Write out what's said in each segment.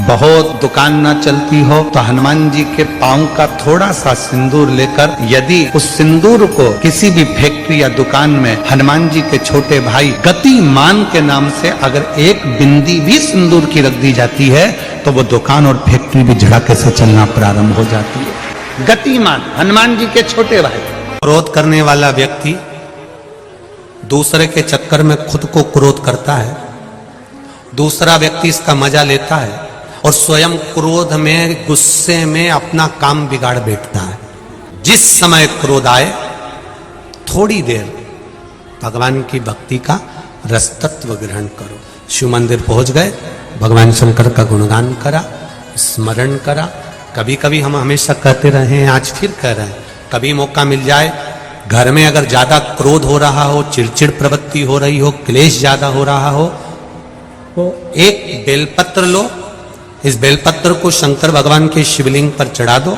बहुत दुकान ना चलती हो तो हनुमान जी के पांव का थोड़ा सा सिंदूर लेकर यदि उस सिंदूर को किसी भी फैक्ट्री या दुकान में हनुमान जी के छोटे भाई गतिमान के नाम से अगर एक बिंदी भी सिंदूर की रख दी जाती है तो वो दुकान और फैक्ट्री भी झड़के से चलना प्रारंभ हो जाती है। गतिमान हनुमान जी के छोटे भाई। क्रोध करने वाला व्यक्ति दूसरे के चक्कर में खुद को क्रोध करता है, दूसरा व्यक्ति इसका मजा लेता है और स्वयं क्रोध में गुस्से में अपना काम बिगाड़ बैठता है। जिस समय क्रोध आए थोड़ी देर भगवान की भक्ति का रसतत्व ग्रहण करो। शिव मंदिर पहुंच गए, भगवान शंकर का गुणगान करा, स्मरण करा। कभी कभी हम हमेशा कहते रहे हैं, आज फिर कह रहे हैं, कभी मौका मिल जाए घर में अगर ज्यादा क्रोध हो रहा हो, चिड़चिड़ प्रवृत्ति हो रही हो, क्लेश ज्यादा हो रहा हो तो एक बेलपत्र लो, इस बेलपत्र को शंकर भगवान के शिवलिंग पर चढ़ा दो,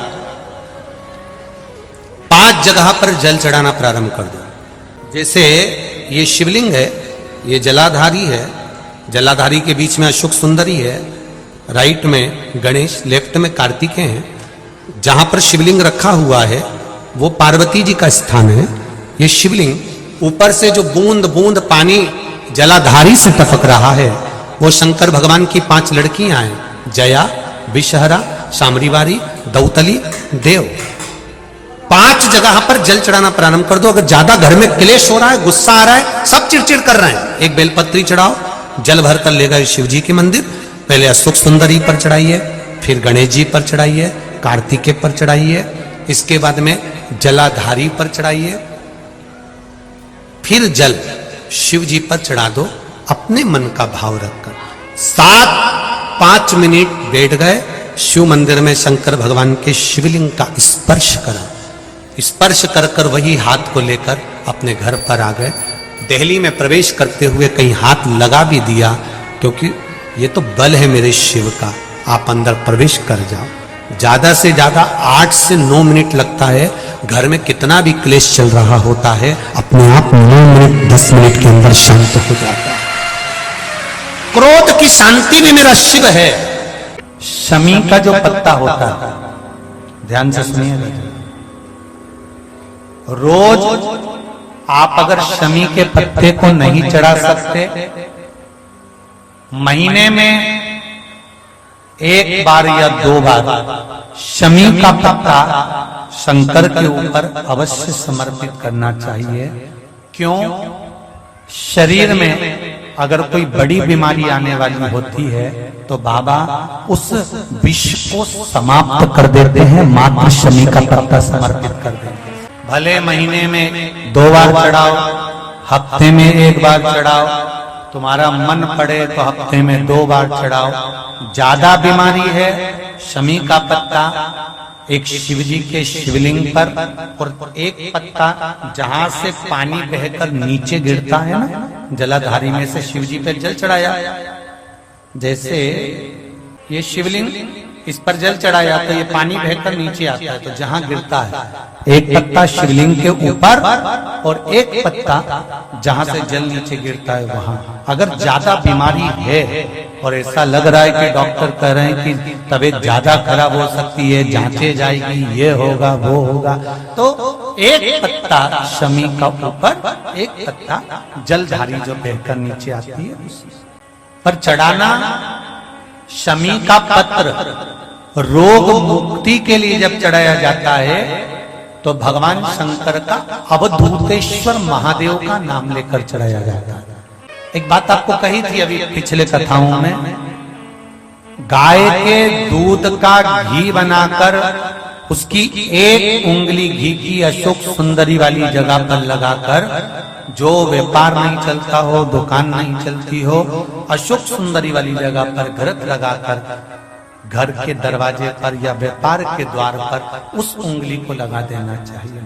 5 जगह पर जल चढ़ाना प्रारंभ कर दो। जैसे ये शिवलिंग है, ये जलाधारी है, जलाधारी के बीच में अशोक सुंदरी है, राइट में गणेश, लेफ्ट में कार्तिकेय है। जहां पर शिवलिंग रखा हुआ है वो पार्वती जी का स्थान है। ये शिवलिंग ऊपर से जो बूंद बूंद पानी जलाधारी से टपक रहा है वो शंकर भगवान की 5 लड़कियां हैं, जया, विषहरा, शामरीवारी, दौतली, देव। 5 जगह पर जल चढ़ाना प्रारंभ कर दो। अगर ज्यादा घर में क्लेश हो रहा है, गुस्सा आ रहा है, सब चिड़चिड़ कर रहे हैं, एक बेलपत्री चढ़ाओ, जल भर कर ले गए शिव जी के मंदिर। पहले अशोक सुंदरी पर चढ़ाइए, फिर गणेश जी पर चढ़ाइए, कार्तिकेय पर चढ़ाइए, इसके बाद में जलाधारी पर चढ़ाइए, फिर जल शिव जी पर चढ़ा दो अपने मन का भाव रखकर। 5 मिनट बैठ गए, शिव मंदिर में शंकर भगवान के शिवलिंग का स्पर्श करा, स्पर्श कर कर वही हाथ को लेकर अपने घर पर आ गए। दिल्ली में प्रवेश करते हुए कहीं हाथ लगा भी दिया, क्योंकि ये तो बल है मेरे शिव का, आप अंदर प्रवेश कर जाओ। ज्यादा से ज्यादा 8 से 9 मिनट लगता है। घर में कितना भी क्लेश चल रहा होता है अपने आप 9 मिनट 10 मिनट के अंदर शांत हो जाता है। क्रोध की शांति भी मेरा शिव है। शमी का जो पत्ता होता है, ध्यान से सुनिएगा, रोज आप अगर शमी के पत्ते को नहीं चढ़ा सकते, महीने में 1 बार या 2 बार शमी का पत्ता शंकर के ऊपर अवश्य समर्पित करना चाहिए। क्यों? शरीर में अगर कोई बड़ी बीमारी आने वाली होती है तो बाबा उस विष को समाप्त कर देते हैं, मात्र शमी का पत्ता समर्पित कर देते हैं। भले महीने में 2 बार चढ़ाओ, हफ्ते में 1 बार चढ़ाओ, तुम्हारा मन पड़े तो हफ्ते में 2 बार चढ़ाओ। ज्यादा बीमारी है, शमी का पत्ता एक शिव जी के शिवलिंग पर और एक पत्ता जहां से पानी बहकर नीचे गिरता है ना, जलाधारी में से शिव जी पे जल चढ़ाया। जैसे ये शिवलिंग, इस पर जल चढ़ाया तो ये पानी बहकर नीचे आता है, तो जहां गिरता है एक पत्ता शिवलिंग के ऊपर और एक पत्ता जहां से जल नीचे गिरता है वहां। अगर ज्यादा बीमारी है और ऐसा लग रहा है कि डॉक्टर कह रहे हैं कि तबीयत ज्यादा खराब हो सकती है, जांचे जाएगी, ये होगा वो होगा, तो एक पत्ता शमी का ऊपर, एक पत्ता जलधारी जो बहकर नीचे आती है पर चढ़ाना। शमी का पत्र रोग मुक्ति के लिए जब चढ़ाया जाता है तो भगवान शंकर का अवधूतेश्वर महादेव का नाम लेकर चढ़ाया जाता है। एक बात आपको कही थी अभी पिछले कथाओं में, गाय के दूध का घी बनाकर उसकी 1 उंगली घी की अशोक सुंदरी वाली जगह पर लगाकर, जो व्यापार नहीं चलता हो, दुकान नहीं चलती हो, अशोक सुंदरी वाली जगह पर घृत लगाकर घर के दरवाजे पर या व्यापार के द्वार पर उस उंगली को लगा देना चाहिए।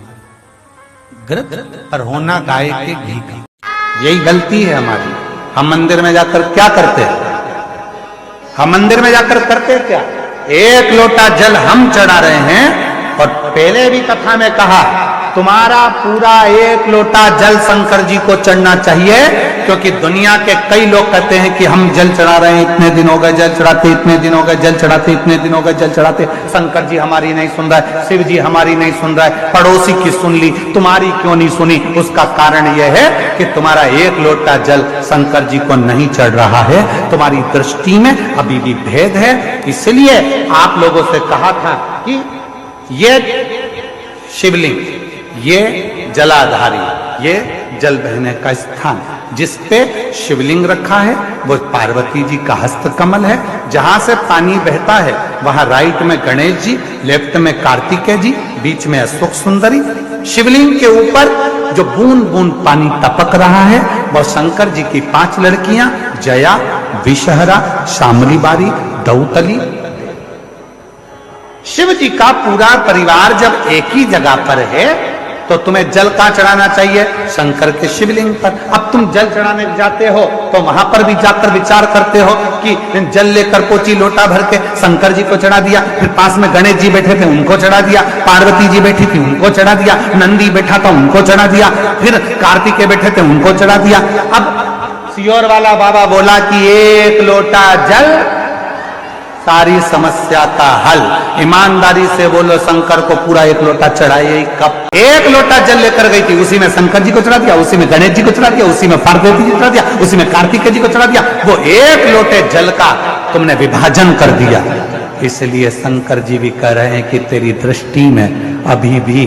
घृत पर होना गाय के घी का। यही गलती है हमारी। हम मंदिर में जाकर क्या करते हैं? हम मंदिर में जाकर करते क्या? 1 लोटा जल हम चढ़ा रहे हैं और पहले भी कथा में कहा तुम्हारा पूरा 1 लोटा जल शंकर जी को चढ़ना चाहिए, क्योंकि दुनिया के कई लोग कहते हैं कि हम जल चढ़ा रहे हैं, इतने दिन हो गए जल चढ़ाते, इतने दिन हो गए जल चढ़ाते, इतने दिन हो गए जल चढ़ाते, शंकर जी हमारी नहीं सुन रहा है, शिव जी हमारी नहीं सुन रहा है, पड़ोसी की सुन ली, तुम्हारी क्यों नहीं सुनी? उसका कारण यह है कि तुम्हारा एक लोटा जल शंकर जी को नहीं चढ़ रहा है, तुम्हारी दृष्टि में अभी भी भेद है। इसलिए आप लोगों से कहा था कि ये शिवलिंग, ये जलाधारी, ये जल बहने का स्थान, जिस पे शिवलिंग रखा है वो पार्वती जी का हस्त कमल है। जहां से पानी बहता है वहां राइट में गणेश जी, लेफ्ट में कार्तिकेय जी, बीच में अशोक सुंदरी। शिवलिंग के ऊपर जो बूंद बूंद पानी टपक रहा है वह शंकर जी की 5 लड़कियां, जया, विषहरा, शामली बारी, दौतली। शिव जी का पूरा परिवार जब एक ही जगह पर है तो तुम्हें जल कहां चढ़ाना चाहिए? शंकर के शिवलिंग पर। अब तुम जल चढ़ाने जाते हो तो वहां पर भी जाकर विचार करते हो कि जल लेकर कोची लोटा भर के शंकर जी को चढ़ा दिया, फिर पास में गणेश जी बैठे थे उनको चढ़ा दिया, पार्वती जी बैठी थी उनको चढ़ा दिया, नंदी बैठा था उनको चढ़ा दिया, फिर कार्तिकेय बैठे थे उनको चढ़ा दिया। अब सियोर वाला बाबा बोला कि एक लोटा जल सारी समस्या का हल। ईमानदारी से बोलो, शंकर को पूरा एक लोटा चढ़ाइए। कब एक लोटा जल लेकर गई थी, उसी में शंकर जी को चढ़ा दिया, उसी में गणेश जी को चढ़ा दिया, उसी में पार्वती जी को चढ़ा दिया, उसी में कार्तिकेय जी को चढ़ा दिया। वो एक लोटे जल का तुमने विभाजन कर दिया। इसलिए शंकर जी भी कह रहे हैं कि तेरी दृष्टि में अभी भी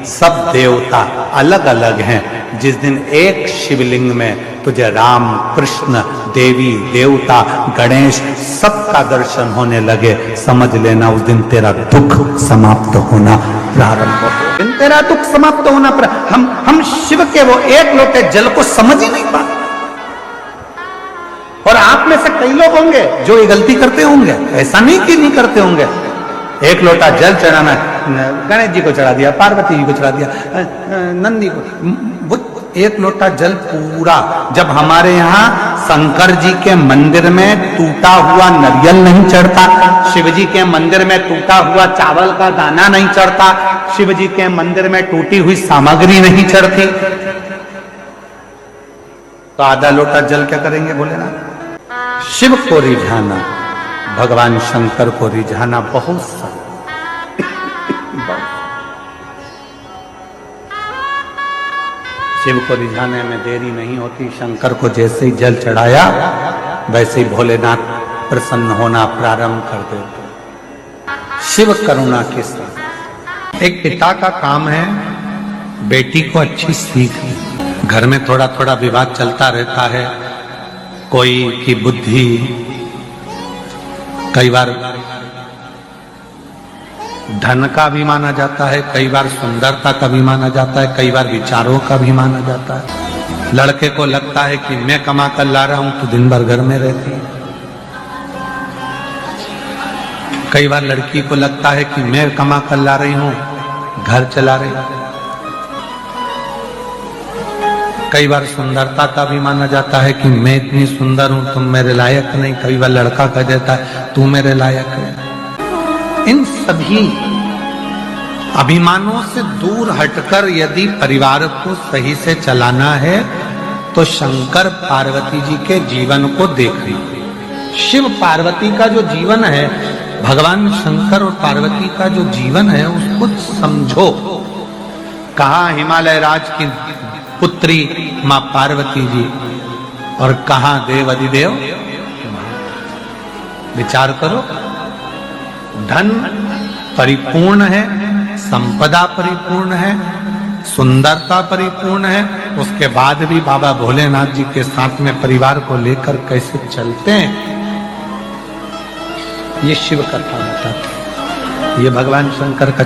सब देवता अलग अलग हैं। जिस दिन एक शिवलिंग में तुझे राम, कृष्ण, देवी, देवता, गणेश सबका दर्शन होने लगे, समझ लेना उस दिन तेरा दुख समाप्त होना प्रारंभ हो। दिन तेरा दुख समाप्त होना हम शिव के वो एक लोटे जल को समझ ही नहीं पाते। और आप में से कई लोग होंगे जो ये गलती करते होंगे, ऐसा नहीं कि नहीं करते होंगे। एक लोटा जल चढ़ाना, गणेश जी को चढ़ा दिया, पार्वती जी को चढ़ा दिया, नंदी को, एक लोटा जल पूरा। जब हमारे यहाँ शंकर जी के मंदिर में टूटा हुआ नारियल नहीं चढ़ता, शिव जी के मंदिर में टूटा हुआ चावल का दाना नहीं चढ़ता, शिव जी के मंदिर में टूटी हुई सामग्री नहीं चढ़ती, तो आधा लोटा जल क्या करेंगे? बोले ना, शिव को रिझाना, भगवान शंकर को रिझाना बहुत सरल। शिव को रिझाने में देरी नहीं होती। शंकर को जैसे ही जल चढ़ाया वैसे ही भोलेनाथ प्रसन्न होना प्रारंभ कर देते। शिव करुणा के साथ एक पिता का काम है बेटी को अच्छी सीख। घर में थोड़ा थोड़ा विवाद चलता रहता है, कोई की बुद्धि कई बार धन का भी माना जाता है, कई बार सुंदरता का भी माना जाता है, कई बार विचारों का भी माना जाता है। लड़के को लगता है कि मैं कमा कर ला रहा हूं तो दिन भर घर में रहती है। कई बार लड़की को लगता है कि मैं कमा कर ला रही हूं, घर चला रही हूं। कई बार सुंदरता का भी माना जाता है कि मैं इतनी सुंदर हूं, तुम मेरे लायक नहीं। कई बार लड़का कह देता है तू मेरे लायक है। इन सभी अभिमानों से दूर हटकर यदि परिवार को सही से चलाना है तो शंकर पार्वती जी के जीवन को देखिए। शिव पार्वती का जो जीवन है, भगवान शंकर और पार्वती का जो जीवन है उसको समझो। कहा हिमालय राज की पुत्री मां पार्वती जी और कहां देव अधिदेव। विचार करो, धन परिपूर्ण है, संपदा परिपूर्ण है, सुंदरता परिपूर्ण है, उसके बाद भी बाबा भोलेनाथ जी के साथ में परिवार को लेकर कैसे चलते हैं, ये शिव कथा बताते हैं। ये भगवान शंकर का